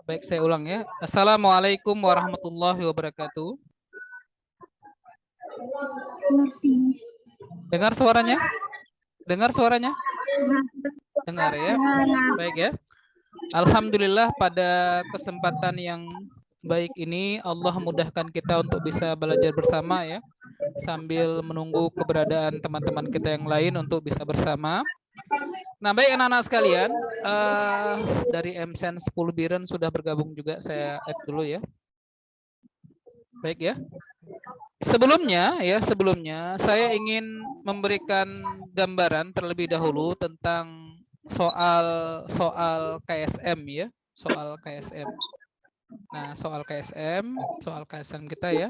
Baik, saya ulang ya. Assalamualaikum warahmatullahi wabarakatuh. Dengar suaranya? Dengar suaranya? Dengar ya. Baik ya. Alhamdulillah pada kesempatan yang baik ini Allah mudahkan kita untuk bisa belajar bersama ya. Sambil menunggu keberadaan teman-teman kita yang lain untuk bisa bersama. Nah, baik anak-anak sekalian, dari MSen 10 Biren sudah bergabung juga, saya add dulu ya. Baik ya. Sebelumnya saya ingin memberikan gambaran terlebih dahulu tentang soal KSM ya, soal KSM. Nah, soal KSM kita ya.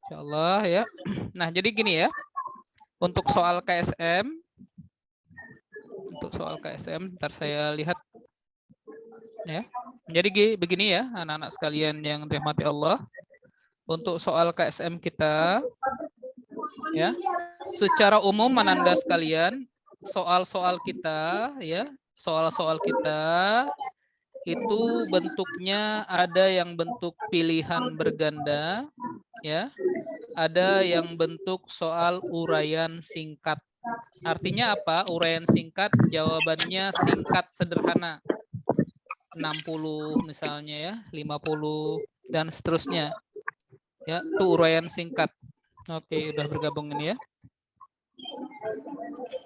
Insyaallah ya. Nah, jadi gini ya. Untuk soal KSM, ntar saya lihat ya. Jadi begini ya, anak-anak sekalian yang dirahmati Allah. Untuk soal KSM kita ya, secara umum Ananda sekalian, soal-soal kita ya, soal-soal kita itu bentuknya ada yang bentuk pilihan berganda ya, ada yang bentuk soal uraian singkat. Artinya apa? Uraian singkat, jawabannya singkat sederhana. 60 misalnya ya, 50 dan seterusnya. Ya, itu uraian singkat. Oke, udah bergabung ini ya.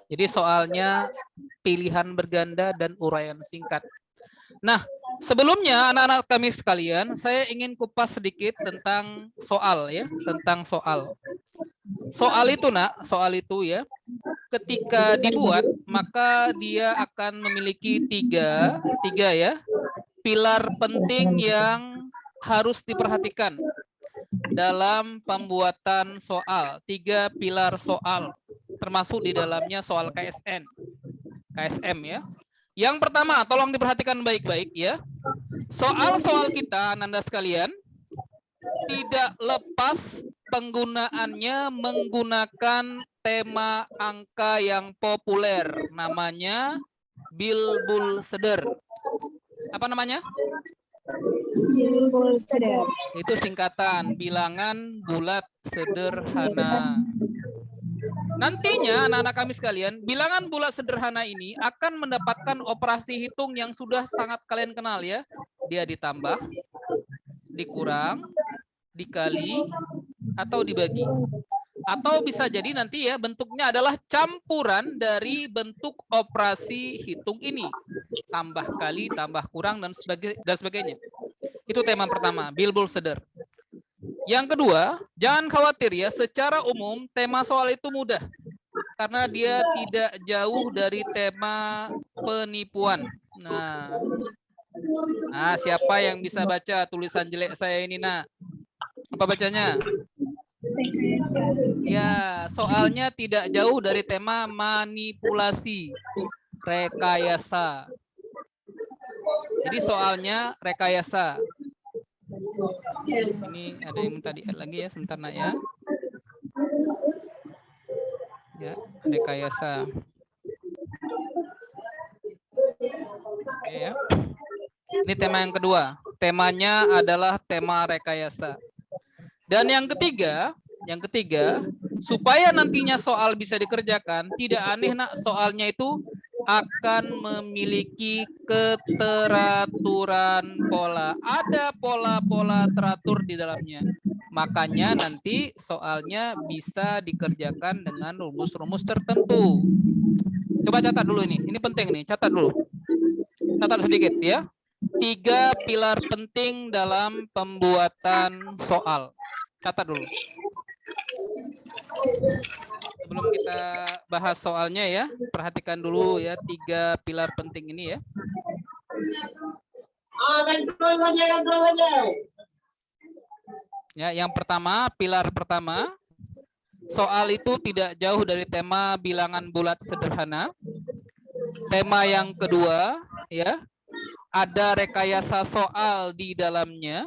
Jadi soalnya pilihan berganda dan uraian singkat. Nah, sebelumnya anak-anak kami sekalian, saya ingin kupas sedikit tentang soal ya, tentang soal. Soal itu ya, ketika dibuat maka dia akan memiliki tiga ya, pilar penting yang harus diperhatikan dalam pembuatan soal. 3 pilar soal, termasuk di dalamnya soal KSM ya. Yang pertama, tolong diperhatikan baik-baik ya. Soal-soal kita, Nanda sekalian, tidak lepas penggunaannya menggunakan tema angka yang populer. Namanya bilbul seder. Apa namanya? Bilbul seder. Itu singkatan, bilangan bulat sederhana. Nantinya anak-anak kami sekalian, bilangan bulat sederhana ini akan mendapatkan operasi hitung yang sudah sangat kalian kenal ya. Dia ditambah, dikurang, dikali, atau dibagi. Atau bisa jadi nanti ya bentuknya adalah campuran dari bentuk operasi hitung ini. Tambah kali, tambah kurang, dan sebagainya. Itu tema pertama, bilbul seder. Yang kedua, jangan khawatir ya, secara umum tema soal itu mudah. Karena dia tidak jauh dari tema penipuan. Nah, siapa yang bisa baca tulisan jelek saya ini, nak? Apa bacanya? Ya, soalnya tidak jauh dari tema manipulasi, rekayasa. Jadi soalnya rekayasa. Ini ada yang minta di-add lagi ya, sebentar nak ya. Ya, rekayasa. Oke ya. Ini tema yang kedua. Temanya adalah tema rekayasa. Dan yang ketiga, supaya nantinya soal bisa dikerjakan, tidak aneh nak, soalnya itu akan memiliki keteraturan pola. Ada pola-pola teratur di dalamnya. Makanya nanti soalnya bisa dikerjakan dengan rumus-rumus tertentu. Coba catat dulu ini penting nih, catat dulu. Catat sedikit ya. 3 pilar penting dalam pembuatan soal. Catat dulu. Sebelum kita bahas soalnya ya, perhatikan dulu ya 3 pilar penting ini ya. Ya, yang pertama, pilar pertama, soal itu tidak jauh dari tema bilangan bulat sederhana. Tema yang kedua, ya, ada rekayasa soal di dalamnya.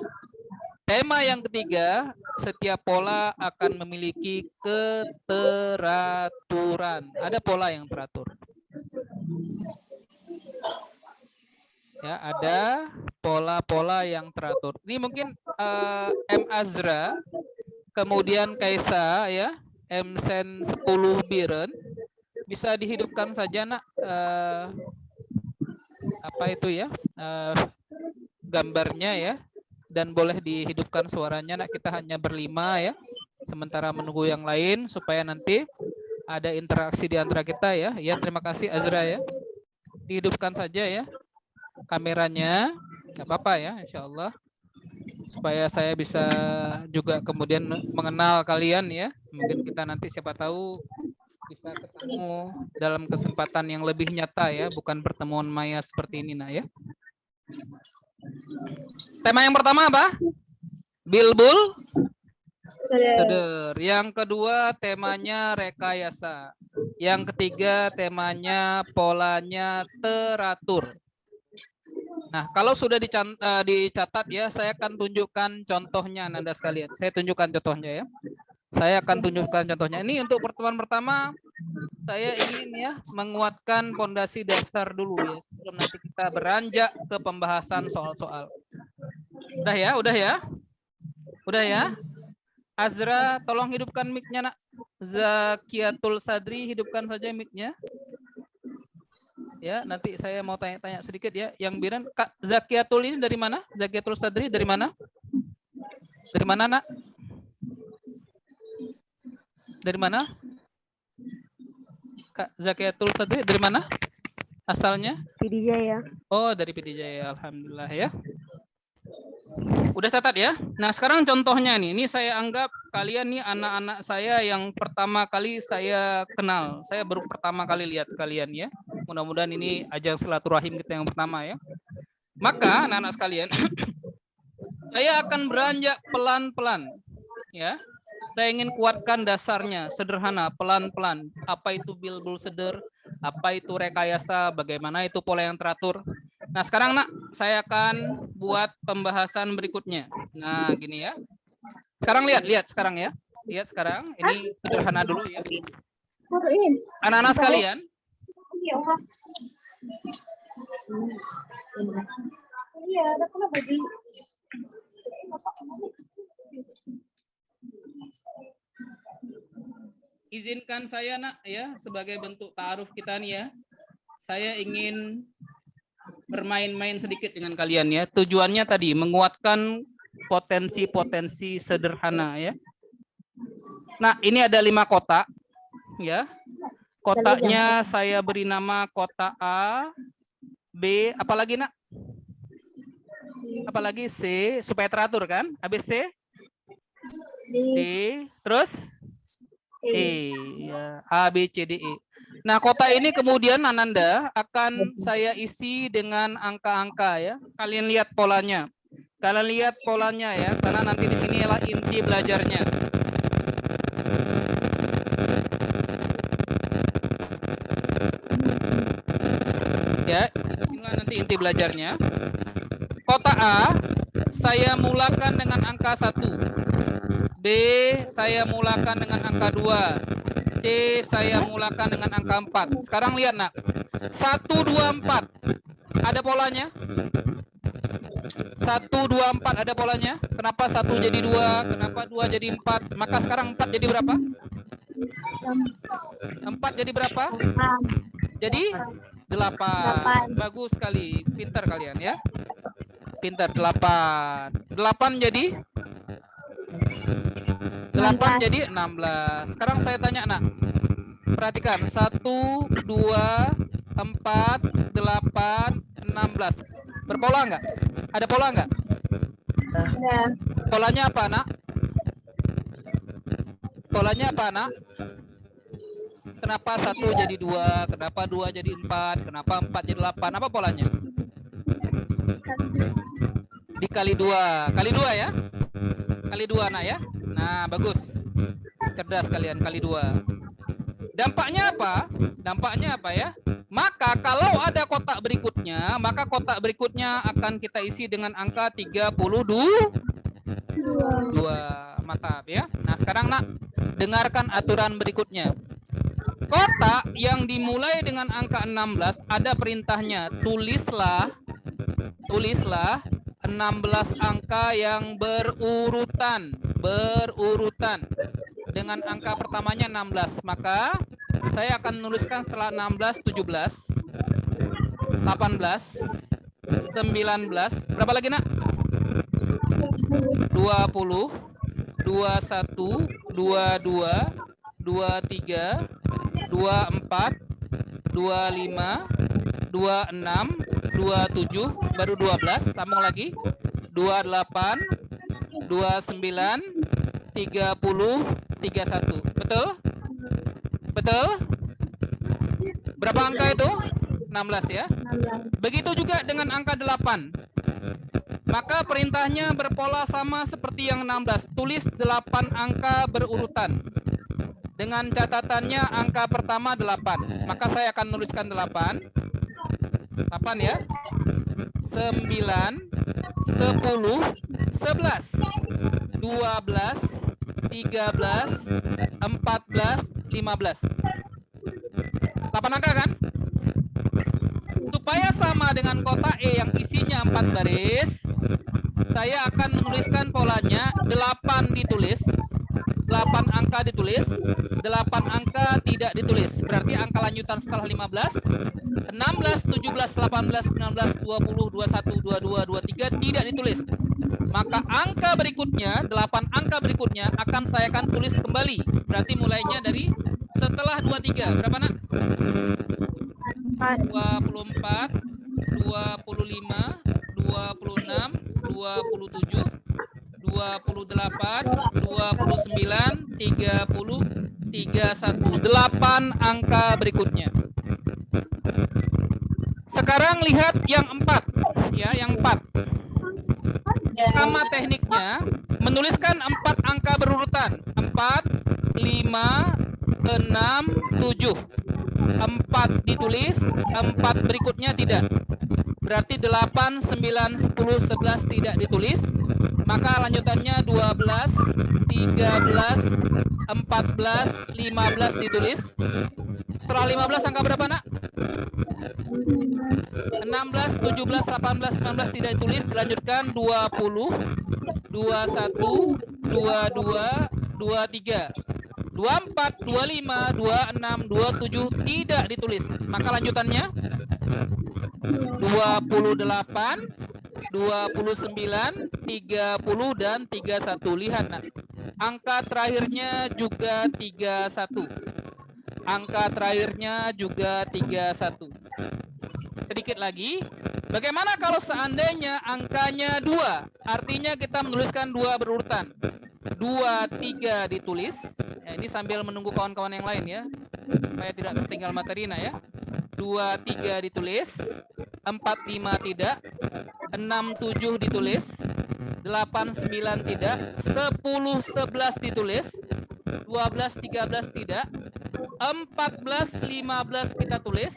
Tema yang ketiga, setiap pola akan memiliki keteraturan. Ada pola yang teratur. Ya, ada pola-pola yang teratur. Ini mungkin M Azra, kemudian Kaisa ya, M Sen 10 Biren bisa dihidupkan saja nak apa itu ya gambarnya ya, dan boleh dihidupkan suaranya nak, kita hanya berlima ya, sementara menunggu yang lain supaya nanti ada interaksi di antara kita ya. Ya, terima kasih Azra ya. Dihidupkan saja ya kameranya, nggak apa-apa ya, insya Allah, supaya saya bisa juga kemudian mengenal kalian ya. Mungkin kita nanti siapa tahu bisa ketemu dalam kesempatan yang lebih nyata ya, bukan pertemuan maya seperti ini nak ya. Tema yang pertama apa? Bilbul Seder. Yang kedua temanya rekayasa. Yang ketiga temanya polanya teratur. Nah, kalau sudah dicatat ya, saya akan tunjukkan contohnya Anda sekalian. Saya tunjukkan contohnya ya. Saya akan tunjukkan contohnya. Ini untuk pertemuan pertama, saya ingin ya menguatkan fondasi dasar dulu ya. Sebelum nanti kita beranjak ke pembahasan soal-soal. Udah ya, udah ya. Udah ya. Azra, tolong hidupkan mic-nya nak. Zakiatul Sadri, hidupkan saja mic-nya. Ya, nanti saya mau tanya-tanya sedikit ya. Yang Biren, Kak Zakiatul ini dari mana? Zakiatul Sadri dari mana? Dari mana, nak? Dari mana? Kak Zakiatul Sadri dari mana? Asalnya? Pidijaya. Oh, dari Pidijaya. Alhamdulillah ya. Udah catat ya. Nah, sekarang contohnya nih. Ini saya anggap kalian nih anak-anak saya yang pertama kali saya kenal. Saya baru pertama kali lihat kalian ya. Mudah-mudahan ini ajang silaturahim kita yang pertama ya. Maka anak-anak sekalian, saya akan beranjak pelan-pelan ya. Saya ingin kuatkan dasarnya, sederhana, pelan-pelan. Apa itu bilbul seder, apa itu rekayasa, bagaimana itu pola yang teratur. Nah, sekarang nak, saya akan buat pembahasan berikutnya. Nah, gini ya. Sekarang lihat sekarang ya. Lihat sekarang, ini sederhana dulu ya. Anak-anak sekalian. Izinkan saya nak ya, sebagai bentuk ta'aruf kita nih ya. Saya ingin bermain-main sedikit dengan kalian ya. Tujuannya tadi menguatkan potensi-potensi sederhana ya. Nah, ini ada 5 kotak ya. Kotaknya saya beri nama kotak A, B, apalagi nak? Apalagi C, supaya teratur kan? Habis C, D, terus E, ya. A, B, C, D, E. Nah, kotak ini kemudian Ananda akan saya isi dengan angka-angka ya. Kalian lihat polanya. Kalian lihat polanya ya, karena nanti di sini adalah inti belajarnya. Ya, inilah nanti inti belajarnya. Kotak A saya mulakan dengan angka 1. B saya mulakan dengan angka 2. C saya mulakan dengan angka 4. Sekarang lihat nak. 1, 2, 4. Ada polanya? 1, 2, 4 ada polanya? Kenapa 1 jadi 2? Kenapa 2 jadi 4? Maka sekarang 4 jadi berapa? 4 jadi berapa? Jadi 8. Bagus sekali. Pintar kalian ya. Pintar. 8. 8 jadi 8 jadi 16. Sekarang saya tanya nak. Perhatikan. 1, 2, 4, 8, 16. Berpola enggak? Ada pola enggak? Ya. Polanya apa nak? Polanya apa nak? Kenapa 1 jadi 2? Kenapa 2 jadi 4? Kenapa 4 jadi 8? Apa polanya? Dikali 2. Kali 2 ya? Kali 2 nak ya? Nah, bagus. Cerdas kalian, kali 2. Dampaknya apa? Dampaknya apa ya? Maka kalau ada kotak berikutnya, maka kotak berikutnya akan kita isi dengan angka 32. Mantap ya. Nah, sekarang nak dengarkan aturan berikutnya. Kotak yang dimulai dengan angka 16 ada perintahnya. Tulislah 16 angka yang berurutan. Dengan angka pertamanya 16. Maka saya akan menuliskan setelah 16, 17, 18, 19. Berapa lagi, Nak? 20, 21, 22, 23, 24, 25, 26, 27, baru 12, sambung lagi. 28, 29, 30, 31. Betul? Betul? Berapa angka itu? 16 ya. Begitu juga dengan angka 8. Maka perintahnya berpola sama seperti yang 16. Tulis 8 angka berurutan. Dengan catatannya angka pertama 8. Maka saya akan nuliskan 8. 8 ya. 9, 10, 11, 12, 13, 14, 15. 8 angka kan? Supaya sama dengan kotak E yang isinya 4 baris, saya akan menuliskan polanya 8 ditulis, 8 angka ditulis, 8 angka tidak ditulis. Berarti angka lanjutan setelah 15, 16, 17, 18, 19, 20, 21, 22, 23 tidak ditulis. Maka angka berikutnya, 8 angka berikutnya akan saya akan tulis kembali. Berarti mulainya dari setelah 23. Berapa, Nak? 24, 25, 26, 27, 28, 29, 30, 31. 8 angka berikutnya. Sekarang lihat yang 4. Ya, yang 4. Sama tekniknya, menuliskan 4 angka berurutan. 4, 5, 6, 7. 4 ditulis, 4 berikutnya tidak. Berarti 8, 9, 10, 11 tidak ditulis. Maka lanjutannya 12, 13, 14, 15 ditulis. Setelah 15 angka berapa, Nak? 16, 17, 18, 19 tidak ditulis. Dilanjutkan 20, 21, 22, 23. 24, 25, 26, 27 tidak ditulis. Maka lanjutannya 28, 29, 30 dan 31. Lihat, Nak. Angka terakhirnya juga 31. Angka terakhirnya juga 31. Sedikit lagi. Bagaimana kalau seandainya angkanya 2? Artinya kita menuliskan 2 berurutan. 2, 3 ditulis. Ya, ini sambil menunggu kawan-kawan yang lain ya, supaya tidak tertinggal materi, Nak ya. 2, 3 ditulis. 4, 5 tidak. 6, 7 ditulis. 8, 9 tidak. 10, 11 ditulis. 12, 13 tidak. 14, 15 kita tulis.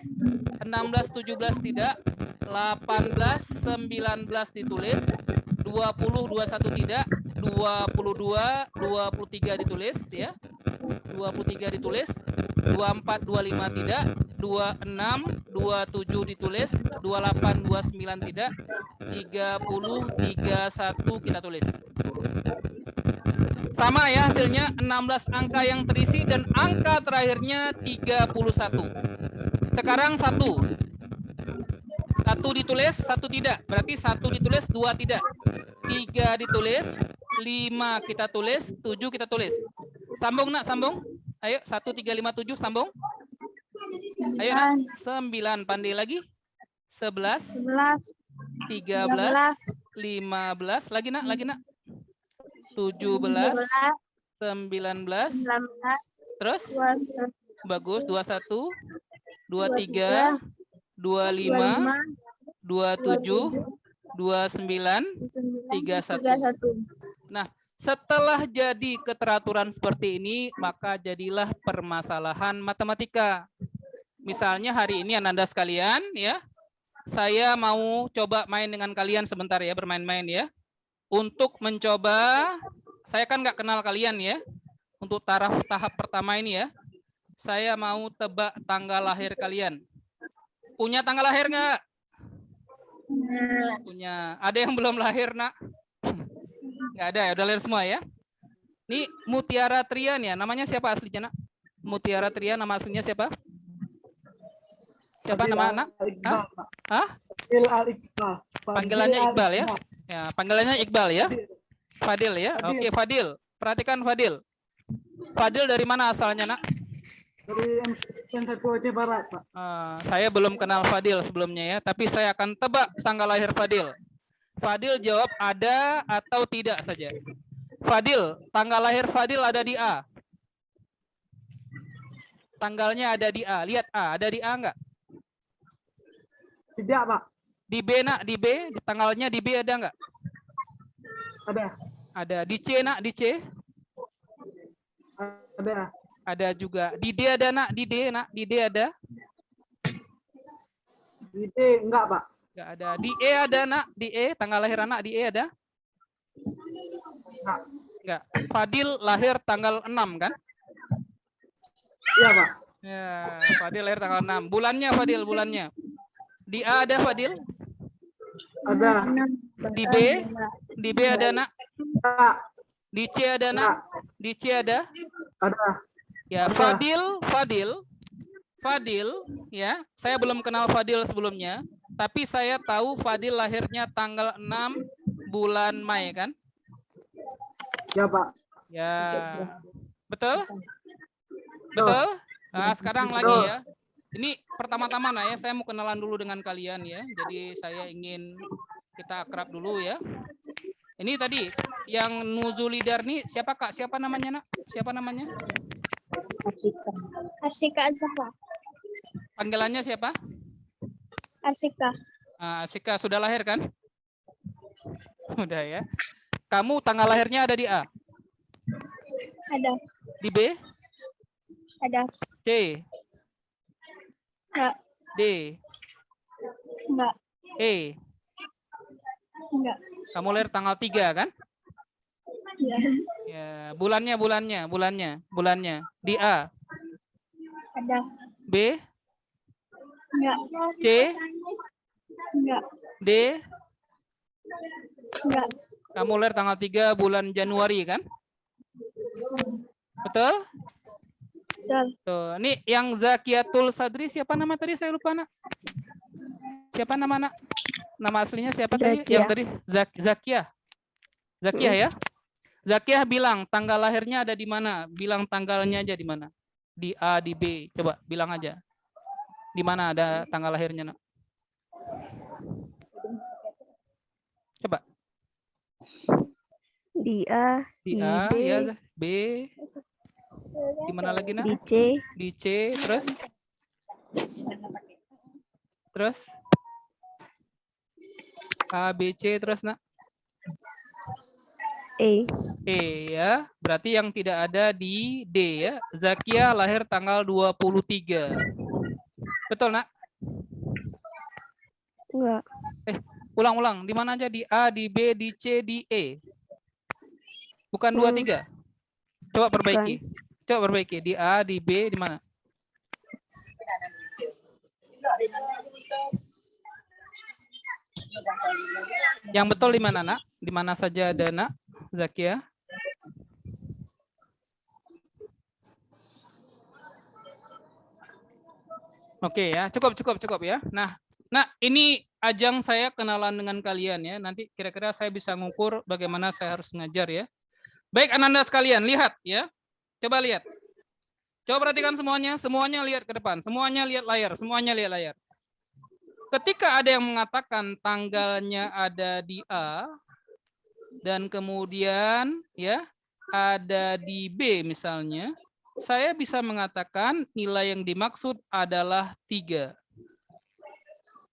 16, 17 tidak. 18, 19 ditulis. 20, 21 tidak. 22, 23 ditulis ya. 23 ditulis. 24, 25 tidak. 26, 27 ditulis. 28, 29 tidak. 30, 31 kita tulis. Sama ya hasilnya, 16 angka yang terisi dan angka terakhirnya 31. Sekarang 1 ditulis, 1 tidak. Berarti 1 ditulis, 2 tidak. 3 ditulis, 5 kita tulis, 7 kita tulis. Sambung, Nak, sambung. Ayo, 1, 3, 5, 7, sambung. Ayo, Nak. 9, pandai lagi. 11, 13, 15. Lagi, Nak, lagi, Nak. 17, 19, terus bagus, 21, 23, 25, 27, 29, 31. Nah, setelah jadi keteraturan seperti ini, maka jadilah permasalahan matematika. Misalnya hari ini Anda sekalian ya, saya mau coba main dengan kalian sebentar ya, bermain-main ya. Untuk mencoba, saya kan nggak kenal kalian ya, untuk tahap pertama ini ya. Saya mau tebak tanggal lahir kalian. Punya tanggal lahir nggak? Punya. Ada yang belum lahir, Nak? Nggak ada ya, udah lahir semua ya. Ini Mutiara Trian ya, namanya siapa aslinya, Nak? Mutiara Trian, nama aslinya siapa? Siapa nama anak? Hah? Hah? Panggilannya Iqbal ya? Ya, panggilannya Iqbal ya? Fadil ya? Oke, Fadil. Perhatikan Fadil. Fadil dari mana asalnya, Nak? Dari M1 Aceh Barat, Pak. Saya belum kenal Fadil sebelumnya ya, tapi saya akan tebak tanggal lahir Fadil. Fadil jawab ada atau tidak saja. Fadil, tanggal lahir Fadil ada di A. Tanggalnya ada di A. Lihat A, ada di A enggak? Tidak, Pak. Di B, Nak, di B, di tanggalnya di B ada enggak? Ada. Ada. Di C, Nak, di C? Ada. Ada juga. Di D ada, Nak, di D, Nak, di D ada? Di D enggak, Pak. Enggak ada. Di E ada, Nak, di E, tanggal lahir anak di E ada? Enggak. Enggak. Fadil lahir tanggal 6 kan? Iya, Pak. Ya, Fadil lahir tanggal 6. Bulannya Fadil, bulannya. Di A ada Fadil? Ada. Di B? Di B ada, Nak? Enggak. Di C ada, Nak? Di C ada? Ada. Ya, Fadil, ya. Saya belum kenal Fadil sebelumnya, tapi saya tahu Fadil lahirnya tanggal 6 bulan Mei kan? Ya, Pak. Ya. Betul? Betul? Nah, sekarang lagi ya. Ini pertama-tama ya, saya mau kenalan dulu dengan kalian ya. Jadi saya ingin kita akrab dulu ya. Ini tadi yang Nuzulidar nih siapa, Kak? Siapa namanya, Nak? Siapa namanya? Arsika Azhar. Panggilannya siapa? Arsika. Asika sudah lahir kan? Udah ya. Kamu tanggal lahirnya ada di A? Ada. Di B? Ada. C? Enggak. D? Enggak. E? Enggak. Kamu lahir tanggal 3 kan? Ya. Ya, bulannya. Di A? Ada. B? Enggak. C? Enggak. D? Enggak. Kamu lahir tanggal 3 bulan Januari kan? Betul? Betul. Tuh, ini yang Zakiatul Sadri siapa nama tadi? Saya lupa, Nak. Siapa nama, Nak? Nama aslinya siapa tadi? Zakiah. Yang tadi Zakiah. Zakiah ya? Zakiah bilang tanggal lahirnya ada di mana? Bilang tanggalnya aja di mana? Di A, di B. Coba bilang aja. Di mana ada tanggal lahirnya, Nak? Coba. Di A. Di A, B. ya. B. Di mana lagi, Nak? Di C. Di C, terus? Terus? A, B, C, terus, Nak? E. E ya. Berarti yang tidak ada di D ya. Zakia lahir tanggal 23. Betul, Nak? Enggak. Ulang-ulang. Di mana aja? Di A, di B, di C, di E. Bukan 23. Coba perbaiki. Coba perbaiki. Di A, di B, di mana? Yang betul di mana, Nak? Di mana saja ada, Nak? Zakia? Oke ya, cukup ya. Nah, ini ajang saya kenalan dengan kalian ya. Nanti kira-kira saya bisa mengukur bagaimana saya harus mengajar ya. Baik, anak-anak sekalian, lihat ya. Coba lihat. Coba perhatikan semuanya lihat ke depan, semuanya lihat layar, Ketika ada yang mengatakan tanggalnya ada di A dan kemudian ya ada di B misalnya, saya bisa mengatakan nilai yang dimaksud adalah 3.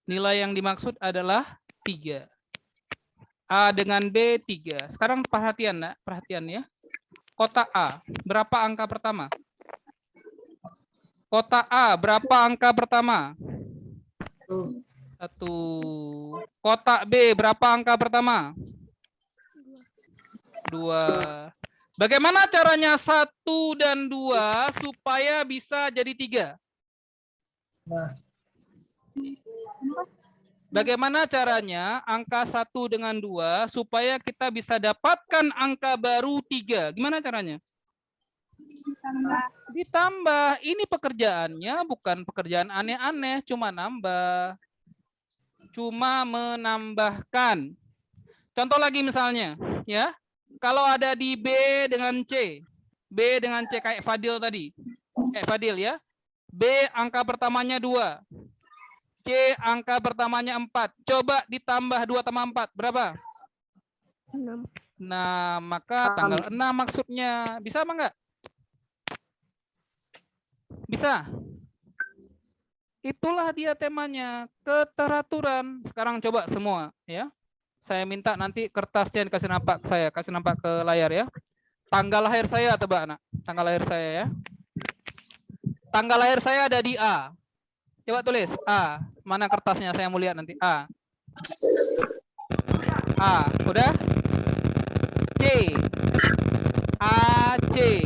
Nilai yang dimaksud adalah 3. A dengan B 3. Sekarang perhatian, Nak, perhatian ya. Kotak A, berapa angka pertama? Kotak A, berapa angka pertama? 1. Kotak B, berapa angka pertama? 2. Bagaimana caranya 1 dan 2 supaya bisa jadi 3? Bagaimana caranya angka 1 dengan 2 supaya kita bisa dapatkan angka baru 3? Gimana caranya? Ditambah. Ini pekerjaannya bukan pekerjaan aneh-aneh, cuma nambah. Cuma menambahkan. Contoh lagi misalnya, ya. Kalau ada di B dengan C. B dengan C kayak Fadil tadi. Fadil ya. B angka pertamanya 2. C angka pertamanya 4. Coba ditambah 2 tambah 4. Berapa? 6. Nah, maka tanggal 6 maksudnya. Bisa apa enggak? Bisa? Itulah dia temanya, keteraturan. Sekarang coba semua ya. Saya minta nanti kertasnya kasih nampak ke saya, kasih nampak ke layar ya. Tanggal lahir saya tebak anak. Tanggal lahir saya ya. Tanggal lahir saya ada di A. Coba tulis A. Mana kertasnya, saya mau lihat nanti. A. A. Udah? C. A, C.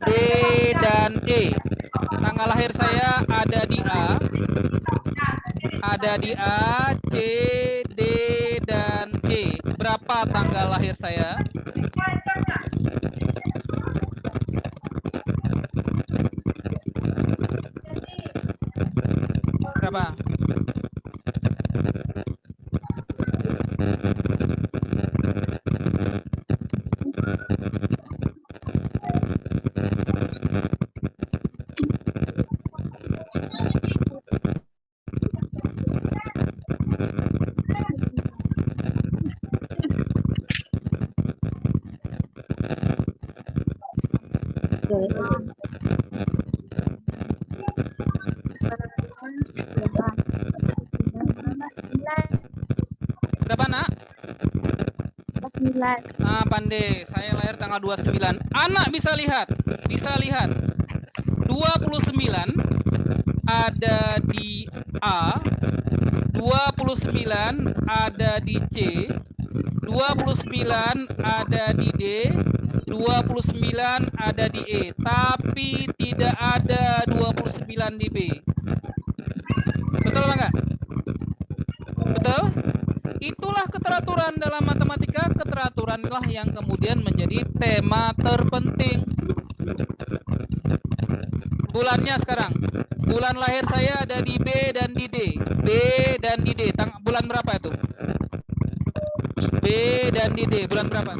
D dan E. Tanggal lahir saya ada di A. Ada di A, C, D, dan E. Berapa tanggal lahir saya? Berapa? Berapa nak? 9. Ah, pandai. Saya lahir tanggal 29. Anak bisa lihat. Bisa lihat. 29 ada di A. 29 ada di C. 29 ada di D. 29 ada di E. Tapi tidak ada 29 di B. Betul apa enggak? Betul? Itulah keteraturan dalam matematika. Keteraturanlah yang kemudian menjadi tema terpenting. Bulannya sekarang. Bulan lahir saya ada di B dan di D. B dan di D. Bulan berapa itu? B dan di D. Bulan berapa?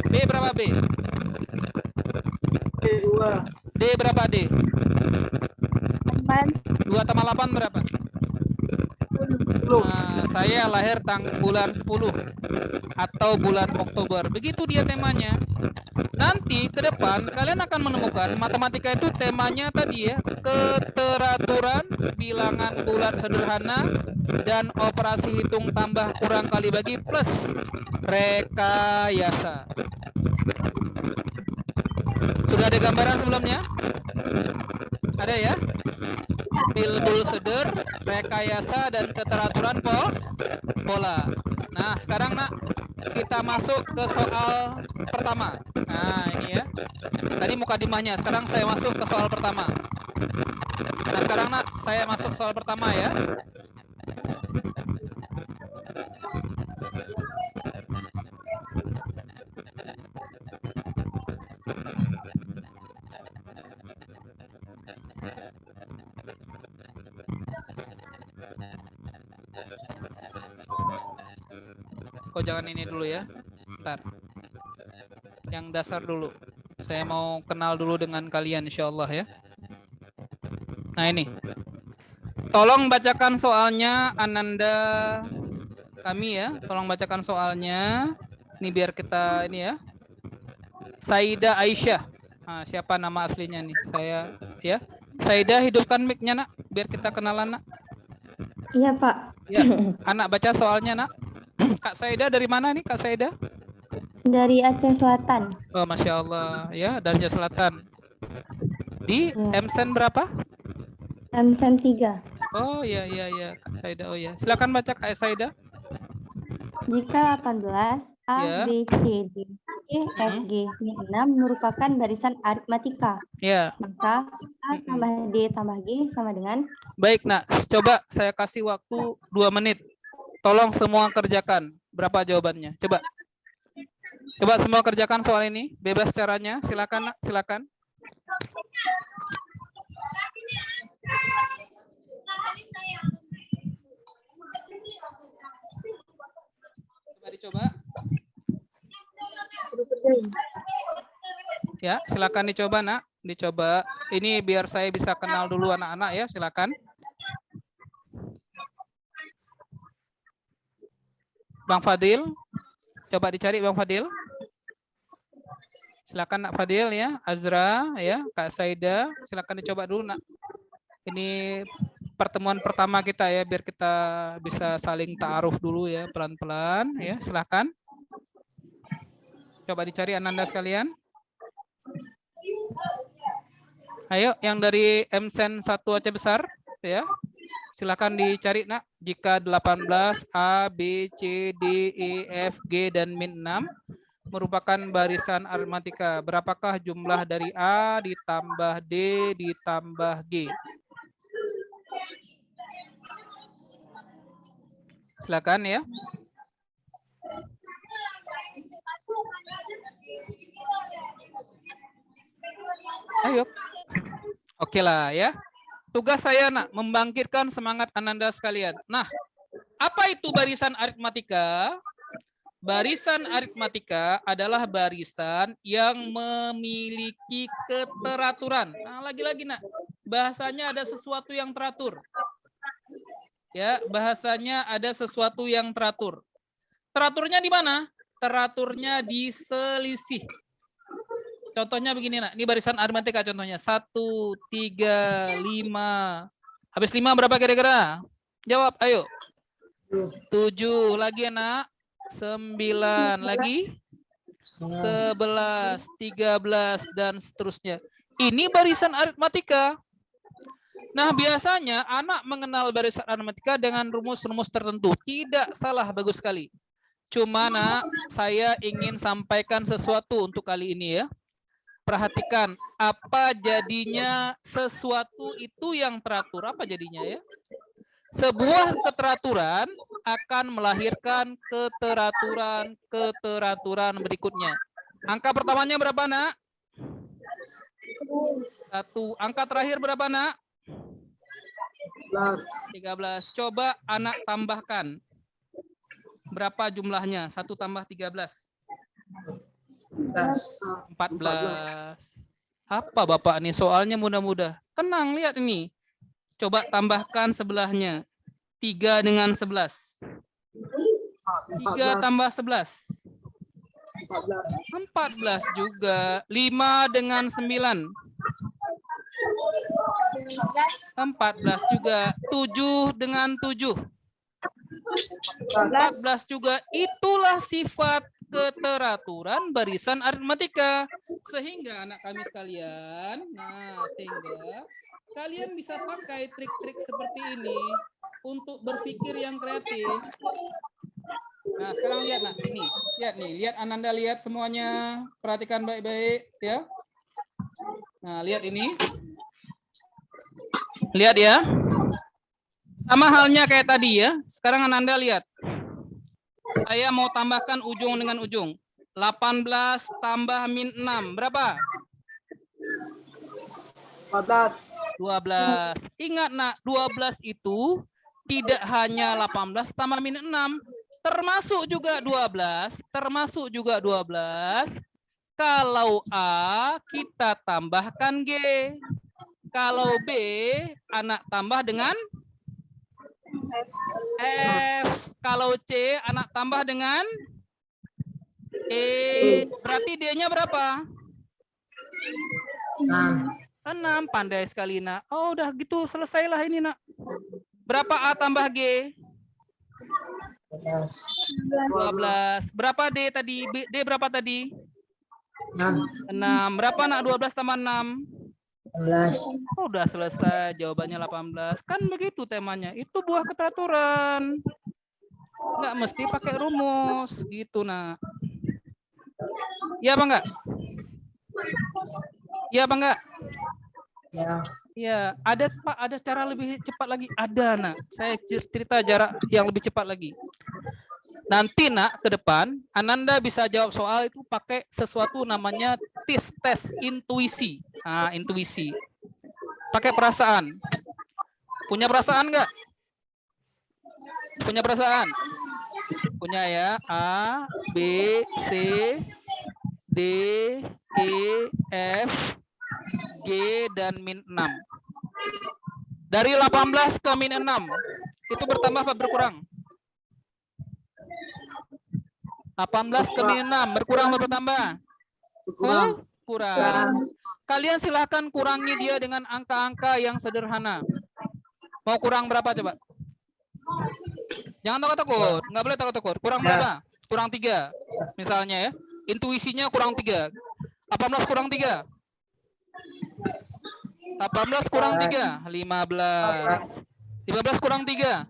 B berapa B? D2. D berapa D? 8. 2 tambah 8 berapa? 10. Nah, saya lahir bulan 10 atau bulan Oktober. Begitu dia temanya. Nanti ke depan kalian akan menemukan matematika itu temanya tadi ya, keteraturan, bilangan bulat sederhana, dan operasi hitung tambah kurang kali bagi plus rekayasa. Sudah ada gambaran sebelumnya? Ada ya? Bilbul seder, rekayasa, dan keteraturan pola. Nah, sekarang nak kita masuk ke soal pertama. Nah, ini ya. Tadi mukadimahnya, sekarang saya masuk ke soal pertama. Nah, sekarang nak saya masuk soal pertama ya. Kok jangan ini dulu ya. Bentar. Yang dasar dulu. Saya mau kenal dulu dengan kalian insyaallah ya. Nah ini. Tolong bacakan soalnya Ananda kami ya. Tolong bacakan soalnya. Ini biar kita ini ya. Saida Aisyah. Nah, siapa nama aslinya nih? Saya ya. Saida, hidupkan mic-nya nak biar kita kenalan nak. Iya, Pak. Ya, anak baca soalnya nak. Kak Saida dari mana nih Kak Saida? Dari Aceh Selatan. Oh, Masya Allah ya, dari Aceh Selatan. Di Ya. Emsen berapa? Emsen 3. Oh iya Kak Saida. Oh ya. Silakan baca Kak Saida. Jika 18 A, Ya. B, C, D, E, F, G, 6 merupakan barisan aritmatika, Ya. maka A tambah D tambah G sama dengan Baik, Nak. Coba saya kasih waktu 2 menit. Tolong semua kerjakan. Berapa jawabannya? Coba. Coba semua kerjakan soal ini. Bebas caranya. Silakan, Nak. Silakan. Coba dicoba. Ya, silakan dicoba, Nak. Dicoba. Ini biar saya bisa kenal dulu anak-anak ya. Silakan. Bang Fadil. Coba dicari Bang Fadil. Silakan Nak Fadil ya. Azra ya, Kak Saida. Silakan dicoba dulu, Nak. Ini pertemuan pertama kita ya, biar kita bisa saling ta'aruf dulu ya, pelan-pelan ya. Silakan. Coba dicari Ananda sekalian. Ayo, yang dari MSen 1 Aceh Besar ya. Silakan dicari, Nak. Jika 18 A, B, C, D, E, F, G dan min 6 merupakan barisan aritmatika, berapakah jumlah dari A ditambah D ditambah G? Silakan ya. Ayo. Oke lah ya. Tugas saya, Nak, membangkitkan semangat Ananda sekalian. Nah, apa itu barisan aritmatika? Barisan aritmatika adalah barisan yang memiliki keteraturan. Nah, lagi-lagi, Nak, bahasanya ada sesuatu yang teratur. Ya, bahasanya ada sesuatu yang teratur. Teraturnya di mana? Teraturnya di selisih. Contohnya begini, Nak. Ini barisan aritmatika contohnya. 1, 3, 5. Habis 5 berapa kira-kira? Jawab, ayo. 7 lagi, Nak. 9 lagi. 11, 13 dan seterusnya. Ini barisan aritmatika. Nah, biasanya anak mengenal barisan aritmatika dengan rumus-rumus tertentu. Tidak salah, bagus sekali. Cuma, Nak, saya ingin sampaikan sesuatu untuk kali ini ya. Perhatikan apa jadinya sesuatu itu yang teratur. Apa jadinya ya? Sebuah keteraturan akan melahirkan keteraturan berikutnya. Angka pertamanya berapa, Nak? 1. Angka terakhir berapa, Nak? 13. Coba anak tambahkan. Berapa jumlahnya? 1 tambah 13. 14. Apa Bapak nih? Soalnya mudah-mudah. Tenang, lihat ini. Coba tambahkan sebelahnya. 3 dengan 11. 3 tambah 11. 14 juga. 5 dengan 9. 14 juga. 7 dengan 7. 14 juga. Itulah sifat keteraturan barisan aritmatika. Sehingga anak kami sekalian, sehingga kalian bisa pakai trik-trik seperti ini untuk berpikir yang kreatif. Nah, sekarang lihat, Nak. Lihat Ananda, lihat semuanya. Perhatikan baik-baik ya. Nah, lihat ini. Lihat ya. Sama halnya kayak tadi ya. Sekarang Ananda lihat. Saya mau tambahkan ujung dengan ujung. 18 tambah min 6. Berapa? 12. Ingat, Nak, 12 itu tidak hanya 18 tambah min 6. Termasuk juga 12. Kalau A, kita tambahkan G. Kalau B, anak tambah dengan F. Kalau C, anak tambah dengan E. Berarti D-nya berapa? 6. Pandai sekali, Nak. Oh, udah gitu selesailah ini, Nak. Berapa A tambah G? 12. Berapa D tadi? D berapa tadi? 6. Berapa, Nak, 12 tambah 6? Oh, udah selesai jawabannya 18. Kan begitu temanya. Itu buah keteraturan. Nggak mesti pakai rumus gitu, Nak. Iya apa enggak? Iya apa enggak? Ya. Ya, ada Pak, ada cara lebih cepat lagi. Ada, Nak. Saya cerita jarak yang lebih cepat lagi. Nanti, Nak, ke depan Ananda bisa jawab soal itu pakai sesuatu namanya tes intuisi. Nah, intuisi. Pakai perasaan. Punya perasaan enggak? Punya perasaan? Punya ya. A, B, C, D, E, F, G, dan min 6. Dari 18 ke min 6, itu bertambah apa berkurang? 18 ke min 6, berkurang apa bertambah? Kurang. Kalian silahkan kurangi dia dengan angka-angka yang sederhana. Mau kurang berapa coba? Jangan takut-takut, nggak boleh takut-takut. Kurang berapa? Kurang 3, misalnya ya. Intuisinya kurang 3. 18 kurang 3. 18 kurang 3, 15. 15 kurang 3,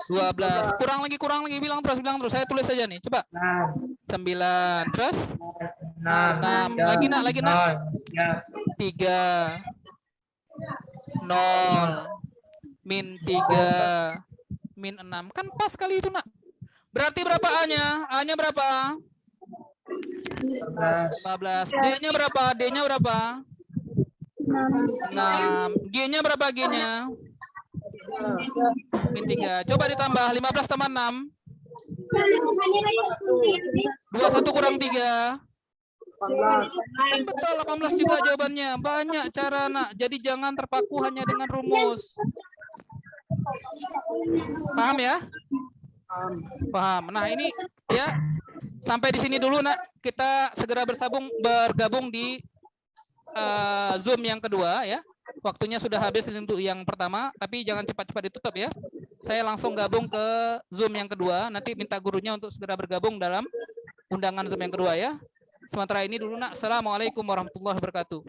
12. Kurang lagi, bilang terus. Saya tulis saja nih, coba. 9, terus 6. Lagi nak. 3, 0, min 3, min 6. Kan pas kali itu, Nak. Berarti berapa A-nya? A-nya berapa? 15. D-nya berapa? D-nya berapa? 6. G-nya berapa G-nya? Min 3. Coba ditambah 15 tambah 6. 21 kurang 3. Betul, 18 juga jawabannya. Banyak cara, Nak. Jadi jangan terpaku hanya dengan rumus. Paham ya? Paham. Nah, ini ya. Sampai di sini dulu, Nak. Kita segera bergabung di Zoom yang kedua ya. Waktunya sudah habis untuk yang pertama, tapi jangan cepat-cepat ditutup ya. Saya langsung gabung ke Zoom yang kedua. Nanti minta gurunya untuk segera bergabung dalam undangan Zoom yang kedua ya. Sementara ini dulu, Nak. Assalamualaikum warahmatullahi wabarakatuh.